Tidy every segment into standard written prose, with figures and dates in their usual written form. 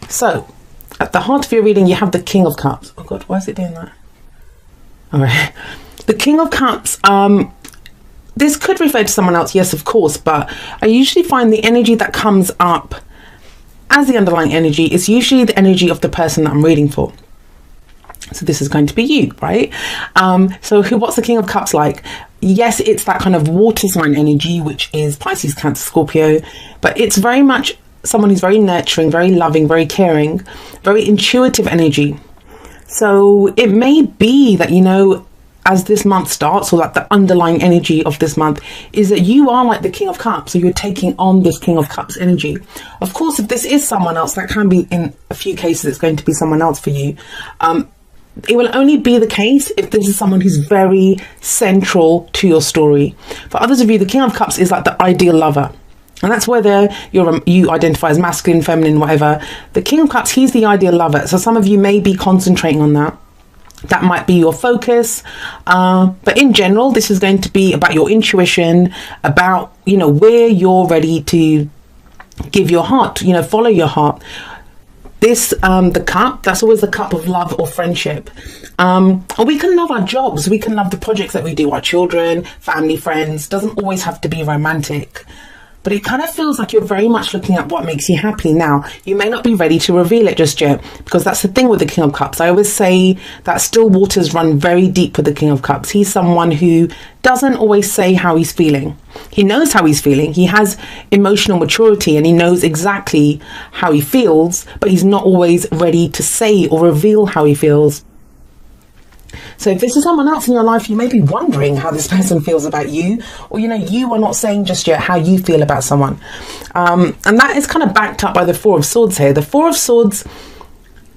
So, at the heart of your reading, you have the King of Cups. Oh God, why is it doing that? All right. The King of Cups, this could refer to someone else, yes, of course, but I usually find the energy that comes up as the underlying energy is usually the energy of the person that I'm reading for. So this is going to be you, right? What's the King of Cups like? Yes, it's that kind of water sign energy, which is Pisces, Cancer, Scorpio, but it's very much someone who's very nurturing, very loving, very caring, very intuitive energy. So it may be that, as this month starts, or like the underlying energy of this month is that you are like the King of Cups, so you're taking on this King of Cups energy. Of course, if this is someone else, that can be, in a few cases, it's going to be someone else for you. It will only be the case if this is someone who's very central to your story. For others of you, the King of Cups is like the ideal lover. And that's whether you identify as masculine, feminine, whatever. The King of Cups, he's the ideal lover. So some of you may be concentrating on that. That might be your focus. But in general, this is going to be about your intuition, about, where you're ready to give your heart, follow your heart. This, the cup, that's always the cup of love or friendship. And we can love our jobs. We can love the projects that we do, our children, family, friends. Doesn't always have to be romantic. But it kind of feels like you're very much looking at what makes you happy. Now, you may not be ready to reveal it just yet, because that's the thing with the King of Cups. I always say that still waters run very deep with the King of Cups. He's someone who doesn't always say how he's feeling. He knows how he's feeling. He has emotional maturity and he knows exactly how he feels, but he's not always ready to say or reveal how he feels. So if this is someone else in your life, you may be wondering how this person feels about you, or, you are not saying just yet how you feel about someone. And that is kind of backed up by the Four of Swords here. The Four of Swords,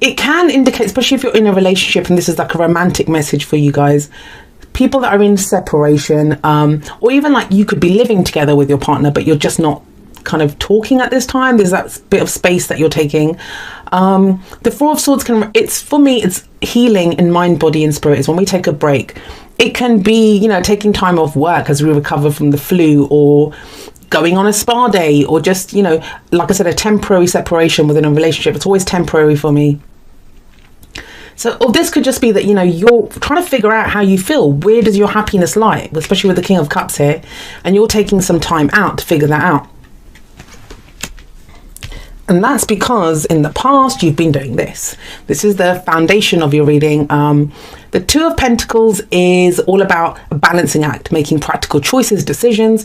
it can indicate, especially if you're in a relationship, and this is like a romantic message for you guys, people that are in separation, or even like you could be living together with your partner, but you're just not kind of talking at this time. There's that bit of space that you're taking. The Four of Swords for me, it's healing in mind, body and spirit. Is when we take a break. It can be, taking time off work as we recover from the flu, or going on a spa day, or just, like I said, a temporary separation within a relationship. It's always temporary for me. So, or this could just be that, you're trying to figure out how you feel. Where does your happiness lie? Especially with the King of Cups here. And you're taking some time out to figure that out. And that's because in the past, you've been doing this. This is the foundation of your reading. The Two of Pentacles is all about a balancing act, making practical choices, decisions,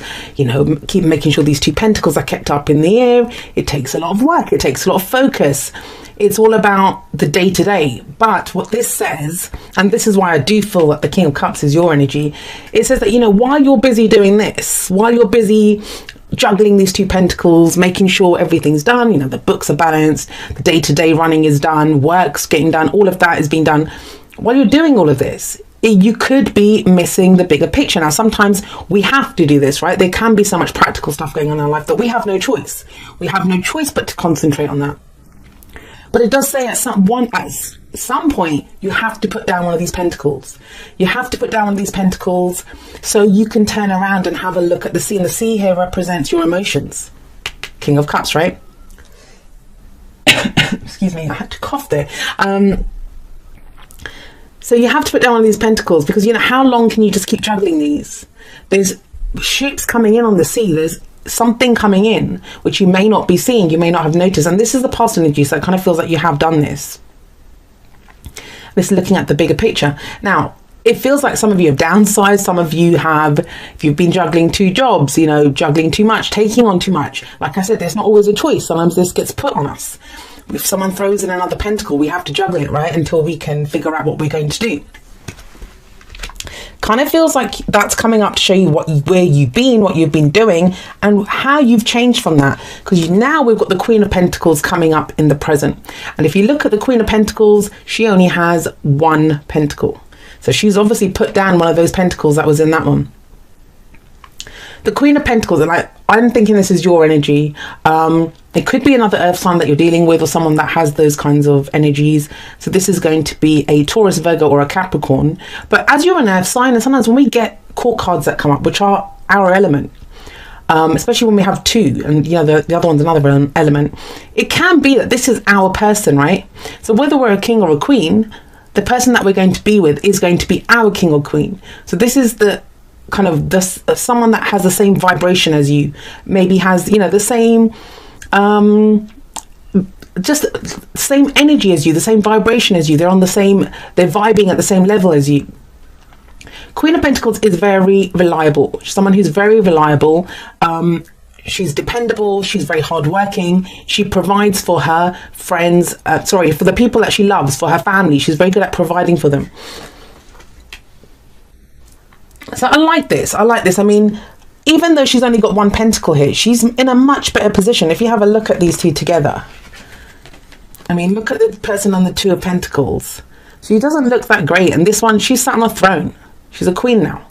keep making sure these two pentacles are kept up in the air. It takes a lot of work. It takes a lot of focus. It's all about the day to day. But what this says, and this is why I do feel that the King of Cups is your energy, it says that, while you're busy doing this, while you're busy juggling these two pentacles, making sure everything's done, the books are balanced, the day-to-day running is done, work's getting done, all of that is being done. While you're doing all of this, you could be missing the bigger picture. Now, sometimes we have to do this, right? There can be so much practical stuff going on in our life that we have no choice. We have no choice but to concentrate on that. But it does say at some point, you have to put down one of these pentacles. You have to put down one of these pentacles so you can turn around and have a look at the sea. And the sea here represents your emotions. King of Cups, right? Excuse me, I had to cough there. So you have to put down one of these pentacles because, how long can you just keep juggling these? There's ships coming in on the sea. There's something coming in which you may not be seeing, you may not have noticed, and this is the past energy, so it kind of feels like you have done this. This is looking at the bigger picture. Now, it feels like some of you have downsized, some of you have, if you've been juggling two jobs, juggling too much, taking on too much. Like I said, there's not always a choice. Sometimes this gets put on us. If someone throws in another pentacle, we have to juggle it, right, until we can figure out what we're going to do. Kind of feels like that's coming up to show you where you've been, what you've been doing, and how you've changed from that. Because now we've got the Queen of Pentacles coming up in the present. And if you look at the Queen of Pentacles, she only has one pentacle. So she's obviously put down one of those pentacles that was in that one. The Queen of Pentacles, and I'm thinking this is your energy. It could be another earth sign that you're dealing with, or someone that has those kinds of energies. So this is going to be a Taurus, Virgo, or a Capricorn. But as you're an earth sign, and sometimes when we get court cards that come up, which are our element, especially when we have two, and the other one's another element. It can be that this is our person, right? So whether we're a king or a queen, the person that we're going to be with is going to be our king or queen. So this is the kind of someone that has the same vibration as you, maybe has the same just same energy as you, the same vibration as you. They're vibing at the same level as you. Queen of Pentacles is very reliable. Someone who's very reliable. She's dependable. She's very hardworking. She provides for her friends. For the people that she loves, for her family. She's very good at providing for them. So I like this. I mean, even though she's only got one pentacle here, she's in a much better position. If you have a look at these two together, I mean, look at the person on the Two of Pentacles. She doesn't look that great. And this one, she's sat on a throne. She's a queen now.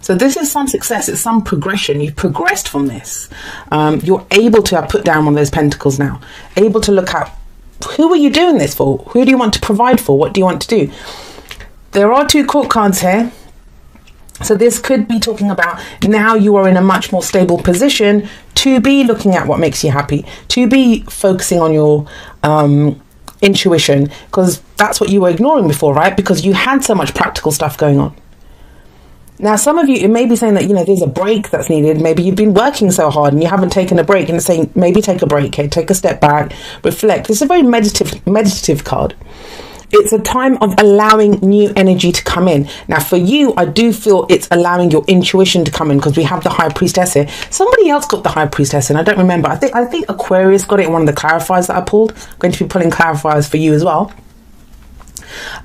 So this is some success. It's some progression. You've progressed from this. You're able to have put down one of those pentacles now. Able to look at, who are you doing this for? Who do you want to provide for? What do you want to do? There are two court cards here. So this could be talking about now you are in a much more stable position to be looking at what makes you happy, to be focusing on your intuition, because that's what you were ignoring before, right? Because you had so much practical stuff going on. Now, some of you, it may be saying that, there's a break that's needed. Maybe you've been working so hard and you haven't taken a break, and it's saying maybe take a break, okay? Take a step back, reflect. It's a very meditative card. It's a time of allowing new energy to come in. Now, for you, I do feel it's allowing your intuition to come in, because we have the High Priestess here. Somebody else got the High Priestess in. I don't remember. I think Aquarius got it in one of the clarifiers that I pulled. I'm going to be pulling clarifiers for you as well.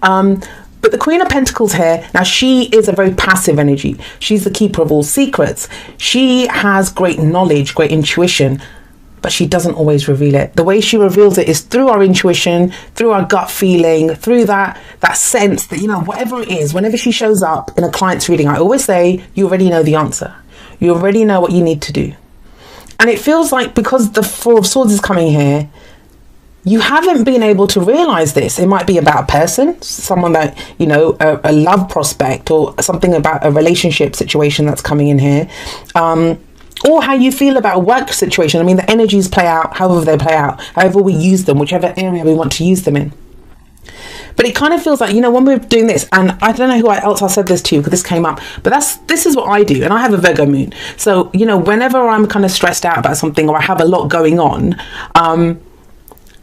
But the Queen of Pentacles here, now she is a very passive energy. She's the keeper of all secrets. She has great knowledge, great intuition, but she doesn't always reveal it. The way she reveals it is through our intuition, through our gut feeling, through that sense that, whatever it is, whenever she shows up in a client's reading, I always say, you already know the answer. You already know what you need to do. And it feels like, because the Four of Swords is coming here, you haven't been able to realize this. It might be about a person, someone that, a love prospect, or something about a relationship situation that's coming in here. Or how you feel about a work situation. I mean, the energies play out however they play out, however we use them, whichever area we want to use them in. But it kind of feels like, when we're doing this, and I don't know who else I said this to, because this came up, but this is what I do. And I have a Virgo moon. So, whenever I'm kind of stressed out about something, or I have a lot going on,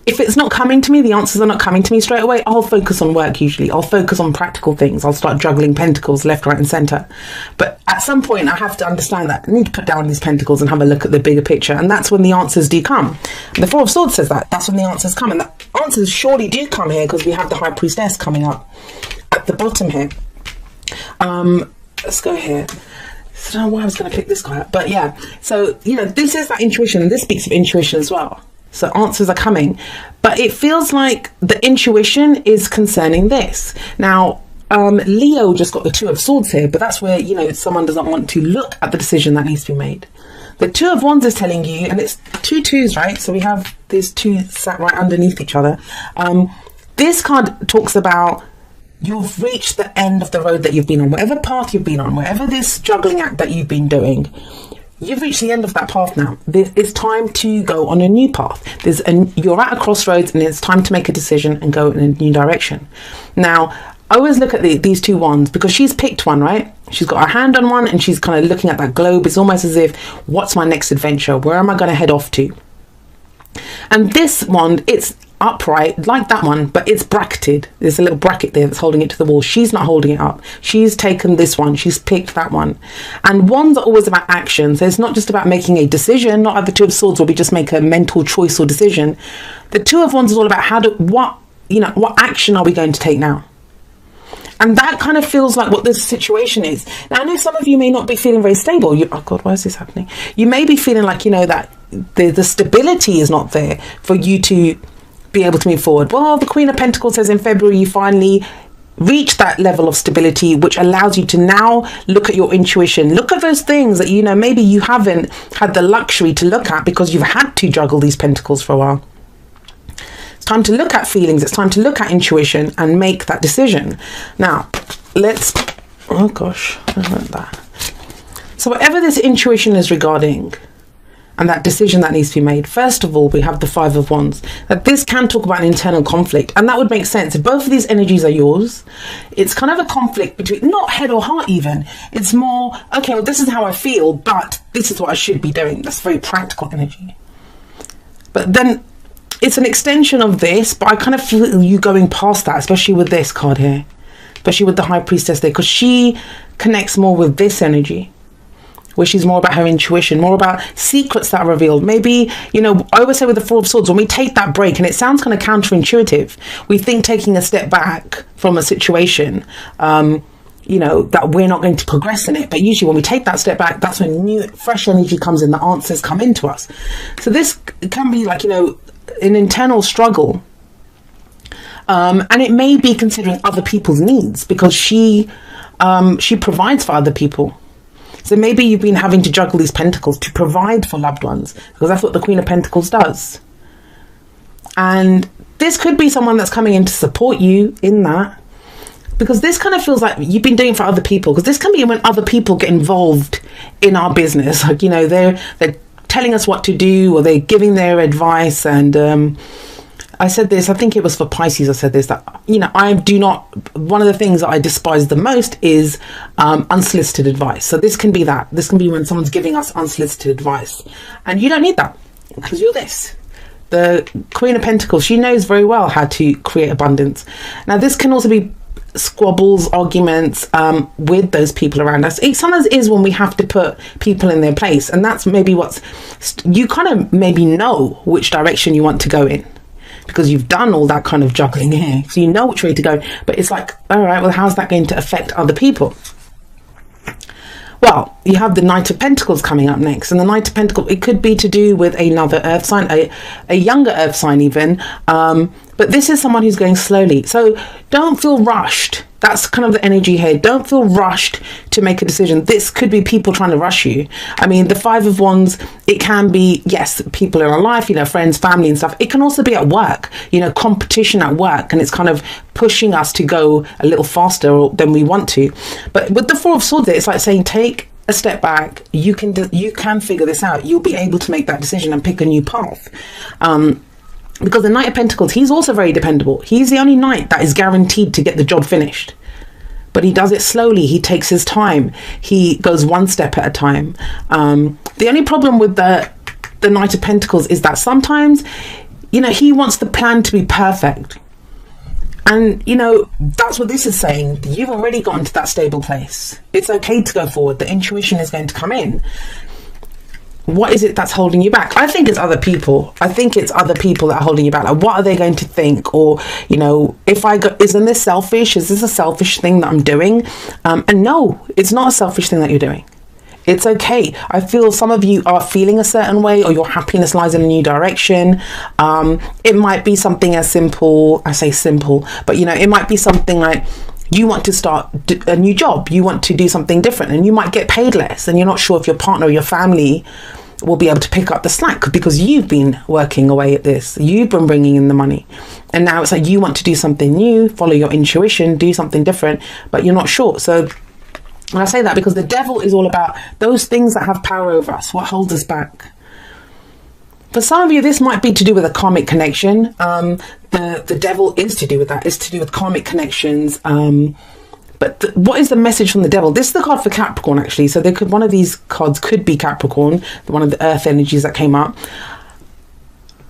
if it's not coming to me, the answers are not coming to me straight away, I'll focus on work usually. I'll focus on practical things. I'll start juggling pentacles left, right and centre. But at some point, I have to understand that I need to put down these pentacles and have a look at the bigger picture. And that's when the answers do come. And the Four of Swords says that. That's when the answers come. And the answers surely do come here, because we have the High Priestess coming up at the bottom here. Let's go here. I don't know why I was going to pick this guy up. But yeah, so, this is that intuition. And this speaks of intuition as well. So answers are coming, but it feels like the intuition is concerning this. Now, Leo just got the Two of Swords here, but that's where, someone doesn't want to look at the decision that needs to be made. The Two of Wands is telling you, and it's two twos, right? So we have these two sat right underneath each other. This card talks about you've reached the end of the road that you've been on, whatever path you've been on, whatever this juggling act that you've been doing. You've reached the end of that path now. It's time to go on a new path. You're at a crossroads, and it's time to make a decision and go in a new direction. Now, I always look at these two wands, because she's picked one, right? She's got her hand on one, and she's kind of looking at that globe. It's almost as if, what's my next adventure? Where am I going to head off to? And this wand, it's upright like that one, but it's bracketed. There's a little bracket there that's holding it to the wall. She's not holding it up. She's taken this one. She's picked that one. And wands are always about action. So it's not just about making a decision. Not like the Two of Swords where we just make a mental choice or decision. The Two of Wands is all about what action are we going to take now? And that kind of feels like what this situation is. Now, I know some of you may not be feeling very stable. Oh God, why is this happening? You may be feeling like, that the stability is not there for you to be able to move forward. Well, the Queen of Pentacles says in February, you finally reach that level of stability, which allows you to now look at your intuition. Look at those things that, maybe you haven't had the luxury to look at because you've had to juggle these pentacles for a while. It's time to look at feelings. It's time to look at intuition and make that decision. Now, oh gosh, I like that. So whatever this intuition is regarding, and that decision that needs to be made, first of all, we have the Five of Wands. That this can talk about an internal conflict, and that would make sense. If both of these energies are yours, it's kind of a conflict between, not head or heart even. It's more, okay, well, this is how I feel, but this is what I should be doing. That's very practical energy. But then it's an extension of this, but I kind of feel you going past that, especially with this card here, especially with the High Priestess there, because she connects more with this energy, which is more about her intuition, more about secrets that are revealed. Maybe, you know, I always say with the Four of Swords, when we take that break, and it sounds kind of counterintuitive, we think taking a step back from a situation, you know, that we're not going to progress in it. But usually when we take that step back, that's when new, fresh energy comes in, the answers come into us. So this can be like, you know, an internal struggle. And it may be considering other people's needs, because she provides for other people. So maybe you've been having to juggle these pentacles to provide for loved ones, because that's what the Queen of Pentacles does. And this could be someone that's coming in to support you in that, because this kind of feels like you've been doing for other people, because this can be when other people get involved in our business. Like, you know, they're telling us what to do, or they're giving their advice. And I said this, I think it was for Pisces, I said this, that, you know, one of the things that I despise the most is unsolicited advice. So this can be that. This can be when someone's giving us unsolicited advice. And you don't need that, because you're this. The Queen of Pentacles, she knows very well how to create abundance. Now, this can also be squabbles, arguments with those people around us. It sometimes is when we have to put people in their place. And that's maybe you kind of maybe know which direction you want to go in, because you've done all that kind of juggling here, so you know which way to go. But it's like, all right, well, how's that going to affect other people? Well, you have the Knight of Pentacles coming up next, and the Knight of Pentacles, it could be to do with another earth sign, a younger earth sign even, but this is someone who's going slowly. So don't feel rushed. That's kind of the energy here. Don't feel rushed to make a decision. This could be people trying to rush you. I mean, the Five of Wands, it can be, yes, people in our life, you know, friends, family and stuff. It can also be at work, you know, competition at work, and it's kind of pushing us to go a little faster than we want to. But with the Four of Swords, it's like saying, take a step back. You can figure this out. You'll be able to make that decision and pick a new path. Because the Knight of Pentacles, he's also very dependable. He's the only knight that is guaranteed to get the job finished. But he does it slowly. He takes his time. He goes one step at a time. The only problem with the Knight of Pentacles is that sometimes, you know, he wants the plan to be perfect. And, you know, that's what this is saying. You've already gotten to that stable place. It's okay to go forward. The intuition is going to come in. What is it that's holding you back? I think it's other people. I think it's other people that are holding you back. Like, what are they going to think? Or, you know, isn't this selfish? Is this a selfish thing that I'm doing? And no, it's not a selfish thing that you're doing. It's okay. I feel some of you are feeling a certain way, or your happiness lies in a new direction. It might be something as simple, I say simple, but, you know, it might be something like, you want to start a new job, you want to do something different, and you might get paid less, and you're not sure if your partner or your family will be able to pick up the slack, because you've been working away at this, you've been bringing in the money, and now it's like you want to do something new, follow your intuition, do something different, but you're not sure. So I say that because the devil is all about those things that have power over us, what holds us back. For some of you, this might be to do with a karmic connection. The devil is to do with that. It's to do with karmic connections. But what is the message from the devil? This is the card for Capricorn, actually. So one of these cards could be Capricorn, one of the earth energies that came up.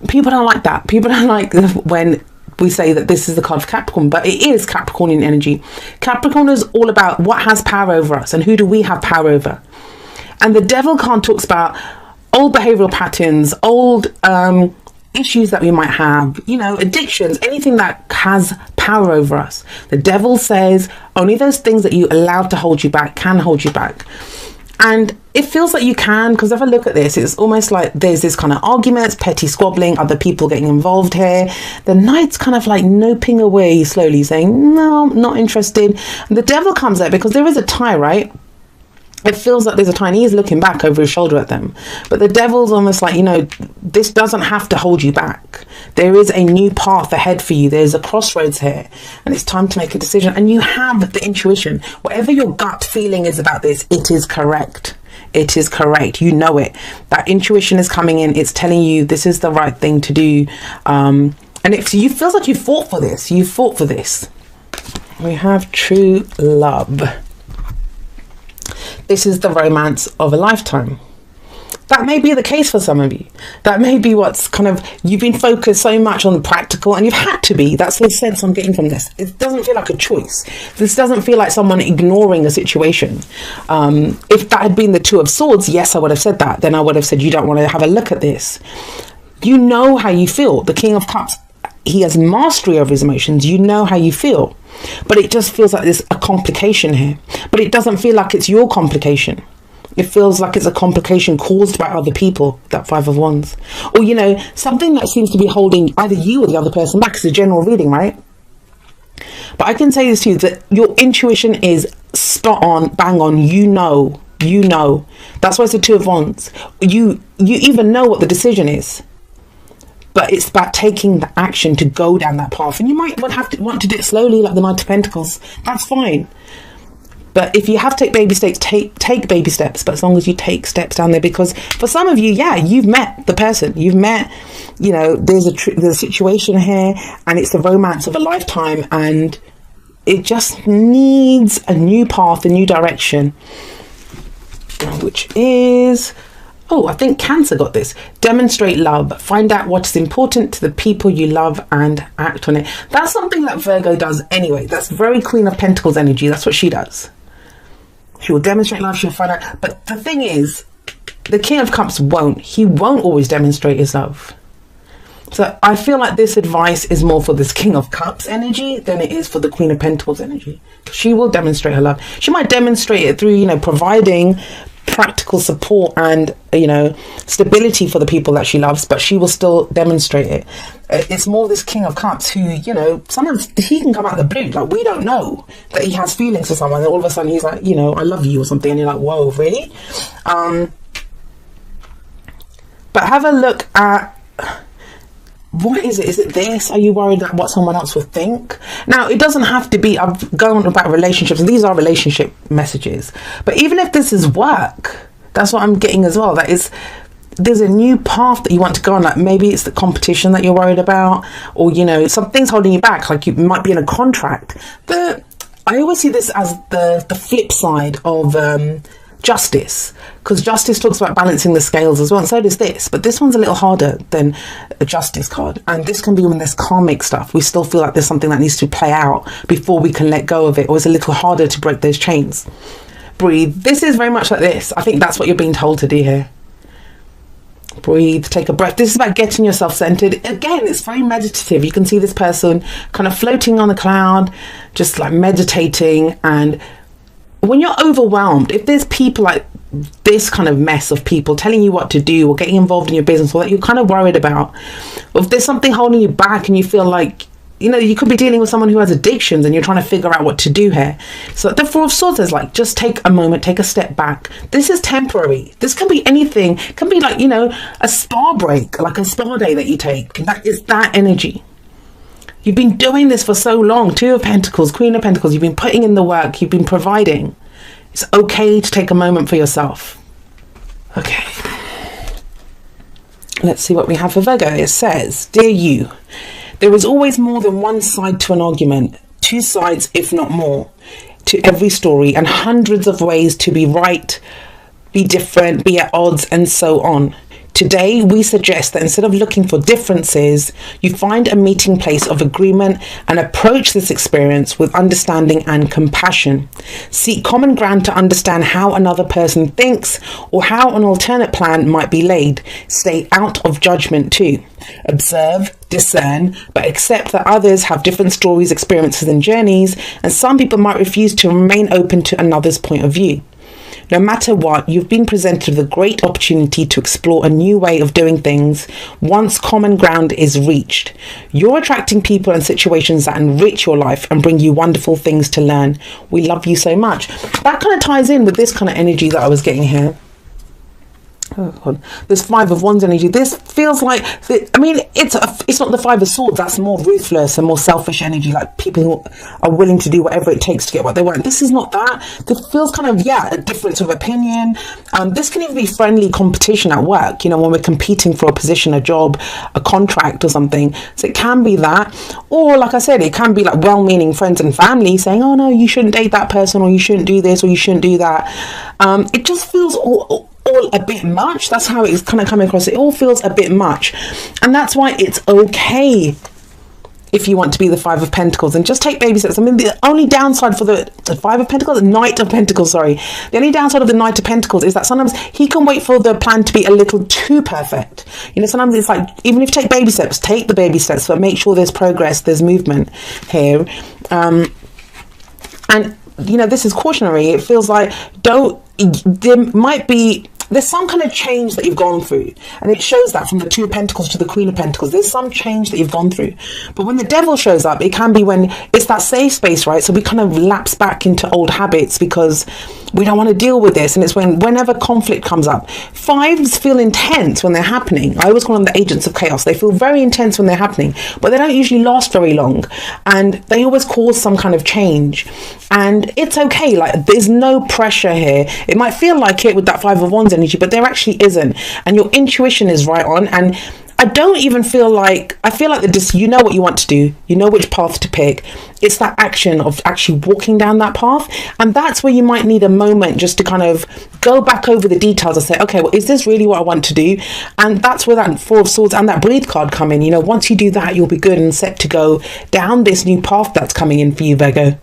People don't like that. People don't like when we say that this is the card for Capricorn, but it is Capricornian energy. Capricorn is all about what has power over us and who do we have power over. And the devil card talks about old behavioral patterns, old issues that we might have, you know, addictions, anything that has power over us. The devil says only those things that you allowed to hold you back can hold you back. And it feels like you can, because if I look at this, it's almost like there's this kind of arguments, petty squabbling, other people getting involved here. The knight's kind of like noping away slowly, saying, no, not interested. And the devil comes out because there is a tie, right? It feels like there's a tie, and he's looking back over his shoulder at them. But the devil's almost like, you know, this doesn't have to hold you back. There is a new path ahead for you. There's a crossroads here, and it's time to make a decision. And you have the intuition. Whatever your gut feeling is about this, it is correct. It is correct. You know it. That intuition is coming in. It's telling you this is the right thing to do. And if you feels like you fought for this, you fought for this. We have true love. This is the romance of a lifetime. That may be the case for some of you. That may be what's kind of, you've been focused so much on the practical, and you've had to be. That's the sense I'm getting from this. It doesn't feel like a choice. This doesn't feel like someone ignoring a situation. If that had been the Two of Swords, yes, I would have said that. Then I would have said, you don't want to have a look at this. You know how you feel. The King of Cups, he has mastery over his emotions. You know how you feel. But it just feels like there's a complication here. But it doesn't feel like it's your complication. It feels like it's a complication caused by other people, that Five of Wands. Or, you know, something that seems to be holding either you or the other person back. It's a general reading, right? But I can say this to you, that your intuition is spot on, bang on. You know. That's why it's the Two of Wands. You even know what the decision is. But it's about taking the action to go down that path. And you might want to do it slowly, like the Knight of Pentacles. That's fine. But if you have to take baby steps, take baby steps. But as long as you take steps down there, because for some of you, yeah, you've met the person. You've met, you know, there's a situation here, and it's the romance of a lifetime, and it just needs a new path, a new direction, which is, oh, I think Cancer got this. Demonstrate love. Find out what's important to the people you love and act on it. That's something that Virgo does anyway. That's very Queen of Pentacles energy. That's what she does. She will demonstrate love. She'll find out. But the thing is, the King of Cups won't. He won't always demonstrate his love. So I feel like this advice is more for this King of Cups energy than it is for the Queen of Pentacles energy. She will demonstrate her love. She might demonstrate it through, you know, providing practical support and, you know, stability for the people that she loves, but she will still demonstrate it. It's more this King of Cups who, you know, sometimes he can come out of the blue. Like, we don't know that he has feelings for someone, and all of a sudden he's like, you know, I love you or something, and you're like, whoa, really? But have a look at, what is it? Is it this? Are you worried that what someone else will think? Now, it doesn't have to be, I'm going about relationships, and these are relationship messages. But even if this is work, that's what I'm getting as well. That is, there's a new path that you want to go on. Like, maybe it's the competition that you're worried about, or, you know, something's holding you back. Like, you might be in a contract. But I always see this as the flip side of justice, because justice talks about balancing the scales as well, and so does this, but this one's a little harder than a justice card. And this can be when there's karmic stuff. We still feel like there's something that needs to play out before we can let go of it, or it's a little harder to break those chains. Breathe. This is very much like this. I think that's what you're being told to do here. Breathe, take a breath. This is about getting yourself centered. Again, it's very meditative. You can see this person kind of floating on the cloud, just like meditating. And when you're overwhelmed, if there's people like this kind of mess of people telling you what to do or getting involved in your business, or that you're kind of worried about, or if there's something holding you back and you feel like, you know, you could be dealing with someone who has addictions and you're trying to figure out what to do here. So the Four of Swords is like, just take a moment, take a step back. This is temporary. This can be anything. It can be like, you know, a spa break, like a spa day that you take. That is that energy. You've been doing this for so long. Two of Pentacles, Queen of Pentacles. You've been putting in the work. You've been providing. It's okay to take a moment for yourself. Okay. Let's see what we have for Virgo. It says, dear you, there is always more than one side to an argument. Two sides, if not more, to every story, and hundreds of ways to be right, be different, be at odds, and so on. Today, we suggest that instead of looking for differences, you find a meeting place of agreement and approach this experience with understanding and compassion. Seek common ground to understand how another person thinks or how an alternate plan might be laid. Stay out of judgment too. Observe, discern, but accept that others have different stories, experiences, and journeys, and some people might refuse to remain open to another's point of view. No matter what, you've been presented with a great opportunity to explore a new way of doing things once common ground is reached. You're attracting people and situations that enrich your life and bring you wonderful things to learn. We love you so much. That kind of ties in with this kind of energy that I was getting here. Oh God. This Five of Wands energy. This feels like, I mean, it's not the Five of Swords. That's more ruthless and more selfish energy. Like people who are willing to do whatever it takes to get what they want. This is not that. This feels kind of, a difference of opinion. This can even be friendly competition at work. You know, when we're competing for a position, a job, a contract or something. So it can be that. Or like I said, it can be like well-meaning friends and family saying, oh no, you shouldn't date that person, or you shouldn't do this, or you shouldn't do that. It just feels all a bit much. That's how it's kind of coming across. It all feels a bit much, and that's why it's okay if you want to be the Five of Pentacles and just take baby steps. I mean, the only downside for the Five of Pentacles, the Knight of Pentacles, sorry, the only downside of the Knight of Pentacles is that sometimes he can wait for the plan to be a little too perfect. You know, sometimes it's like, even if you take baby steps, take the baby steps, but make sure there's progress, there's movement here. And you know, this is cautionary. It feels like there's some kind of change that you've gone through, and it shows that from the Two of Pentacles to the Queen of Pentacles. There's some change that you've gone through, but when the Devil shows up, it can be when it's that safe space, right? So we kind of lapse back into old habits because we don't want to deal with this, and it's whenever conflict comes up. Fives feel intense when they're happening. I always call them the agents of chaos. They feel very intense when they're happening, but they don't usually last very long, and they always cause some kind of change. And it's okay. Like, there's no pressure here. It might feel like it with that Five of Wands energy, but there actually isn't. And your intuition is right on. And I don't even feel like, I feel like you know what you want to do. You know which path to pick. It's that action of actually walking down that path. And that's where you might need a moment just to kind of go back over the details and say, okay, well, is this really what I want to do? And that's where that Four of Swords and that Breathe card come in. You know, once you do that, you'll be good and set to go down this new path that's coming in for you, Virgo.